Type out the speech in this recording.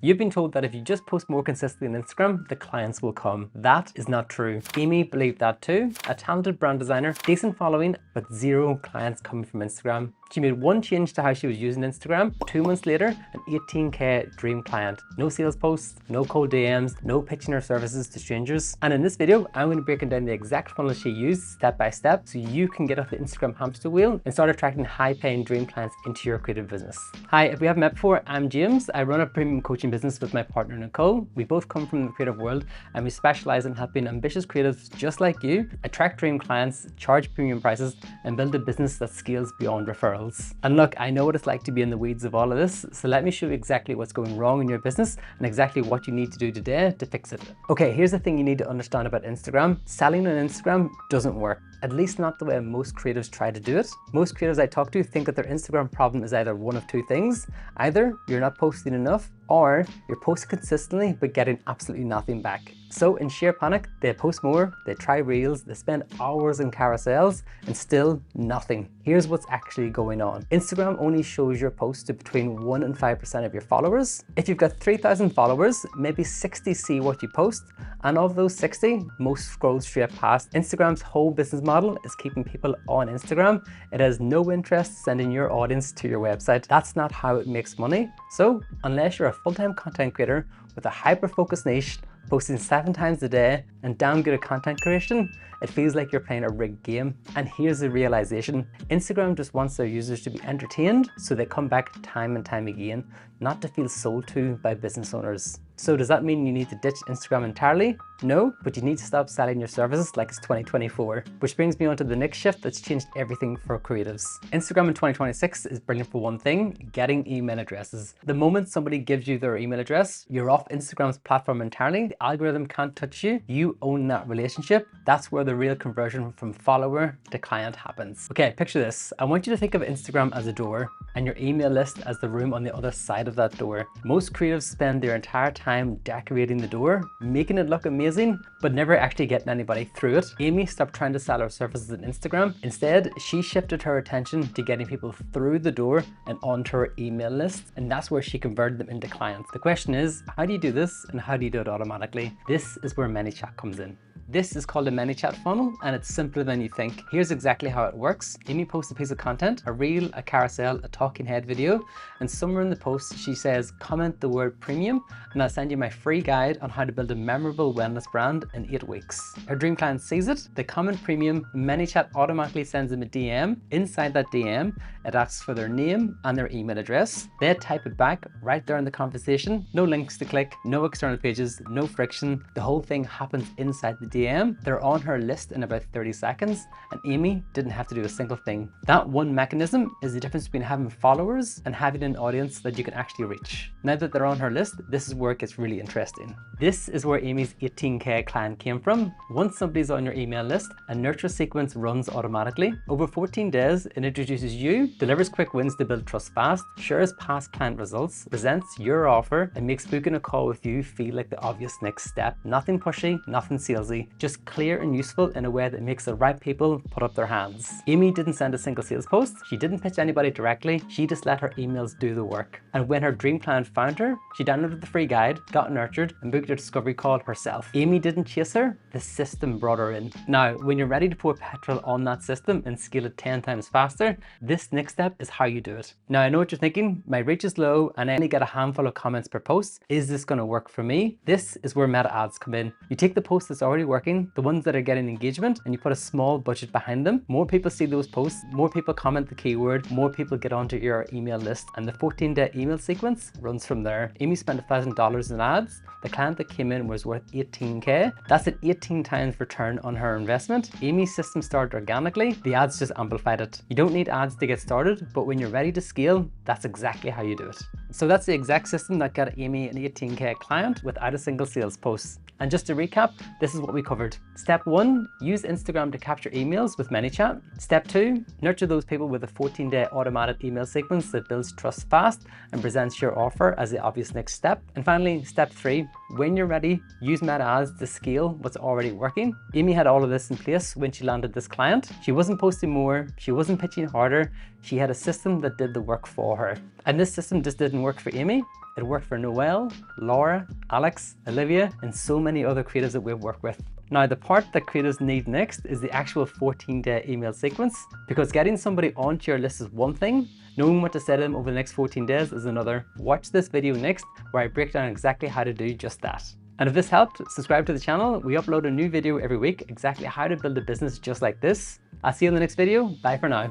You've been told that if you just post more consistently on Instagram, the clients will come. That is not true. Amy believed that too. A talented brand designer, decent following, but zero clients coming from Instagram. She made one change to how she was using Instagram. 2 months later, an 18K dream client. No sales posts, no cold DMs, no pitching her services to strangers. And in this video, I'm going to break down the exact funnel she used step by step so you can get off the Instagram hamster wheel and start attracting high-paying dream clients into your creative business. Hi, if we haven't met before, I'm James. I run a premium coaching business with my partner Nicole. We both come from the creative world and we specialize in helping ambitious creatives just like you attract dream clients, charge premium prices, and build a business that scales beyond referrals. And look, I know what it's like to be in the weeds of all of this, so let me show you exactly what's going wrong in your business and exactly what you need to do today to fix it. Okay, here's the thing you need to understand about Instagram. Selling on Instagram doesn't work. At least not the way most creatives try to do it. Most creatives I talk to think that their Instagram problem is either one of two things. Either you're not posting enough, or you're posting consistently but getting absolutely nothing back. So in sheer panic, they post more, they try reels, they spend hours in carousels, and still nothing. Here's what's actually going on. Instagram only shows your posts to between 1 and 5% of your followers. If you've got 3,000 followers, maybe 60 see what you post, and of those 60, most scroll straight past. Instagram's whole business model is keeping people on Instagram. It has no interest sending your audience to your website. That's not how it makes money. So unless you're a full-time content creator with a hyper-focused niche, posting 7 times a day and damn good at content creation, it feels like you're playing a rigged game. And here's the realization. Instagram just wants their users to be entertained so they come back time and time again, not to feel sold to by business owners. So does that mean you need to ditch Instagram entirely? No, but you need to stop selling your services like it's 2024. Which brings me on to the next shift that's changed everything for creatives. Instagram in 2026 is brilliant for one thing, getting email addresses. The moment somebody gives you their email address, you're off Instagram's platform entirely. The algorithm can't touch you. You own that relationship. That's where the real conversion from follower to client happens. Okay, picture this. I want you to think of Instagram as a door and your email list as the room on the other side of that door. Most creatives spend their entire time decorating the door, making it look amazing, but never actually getting anybody through it. Amy stopped trying to sell her services on Instagram. Instead, she shifted her attention to getting people through the door and onto her email list, and that's where she converted them into clients. The question is, how do you do this and how do you do it automatically? This is where ManyChat comes in. This is called a ManyChat funnel, and it's simpler than you think. Here's exactly how it works. Amy posts a piece of content, a reel, a carousel, a talking head video, and somewhere in the post she says, comment the word premium, and I'll send you my free guide on how to build a memorable wellness brand in 8 weeks. Her dream client sees it, they comment premium, ManyChat automatically sends them a DM. Inside that DM, it asks for their name and their email address. They type it back right there in the conversation. No links to click, no external pages, no friction. The whole thing happens inside the DM. They're on her list in about 30 seconds, and Amy didn't have to do a single thing. That one mechanism is the difference between having followers and having an audience that you can actually reach. Now that they're on her list, this is where it gets really interesting. This is where Amy's 18K client came from. Once somebody's on your email list, a nurture sequence runs automatically. Over 14 days, it introduces you, delivers quick wins to build trust fast, shares past client results, presents your offer, and makes booking a call with you feel like the obvious next step. Nothing pushy, nothing salesy, just clear and useful in a way that makes the right people put up their hands. Amy didn't send a single sales post. She didn't pitch anybody directly. She just let her emails do the work. And when her dream client found her, she downloaded the free guide, got nurtured, and booked a discovery call herself. Amy didn't chase her, the system brought her in. Now, when you're ready to pour petrol on that system and scale it 10 times faster, this next step is how you do it. Now, I know what you're thinking, my reach is low and I only get a handful of comments per post. Is this gonna work for me? This is where meta ads come in. You take the post that's already working, the ones that are getting engagement, and you put a small budget behind them. More people see those posts, more people comment the keyword, more people get onto your email list, and the 14-day email sequence runs from there. Amy spent $1,000 in ads. The client that came in was worth 18K. That's an 18 times return on her investment. Amy's system started organically. The ads just amplified it. You don't need ads to get started, but when you're ready to scale, that's exactly how you do it. So that's the exact system that got Amy an 18K client without a single sales post. And just to recap, this is what we covered. Step 1, use Instagram to capture emails with ManyChat. Step 2, nurture those people with a 14-day automated email sequence that builds trust fast and presents your offer as the obvious next step. And finally, step 3, when you're ready, use meta ads to scale what's already working. Amy had all of this in place when she landed this client. She wasn't posting more, she wasn't pitching harder, she had a system that did the work for her. And this system just didn't work for Amy. It worked for Noelle, Laura, Alex, Olivia, and so many other creatives that we've worked with. Now, the part that creatives need next is the actual 14-day email sequence, because getting somebody onto your list is one thing, knowing what to say to them over the next 14 days is another. Watch this video next where I break down exactly how to do just that. And if this helped, subscribe to the channel. We upload a new video every week, exactly how to build a business just like this. I'll see you in the next video. Bye for now.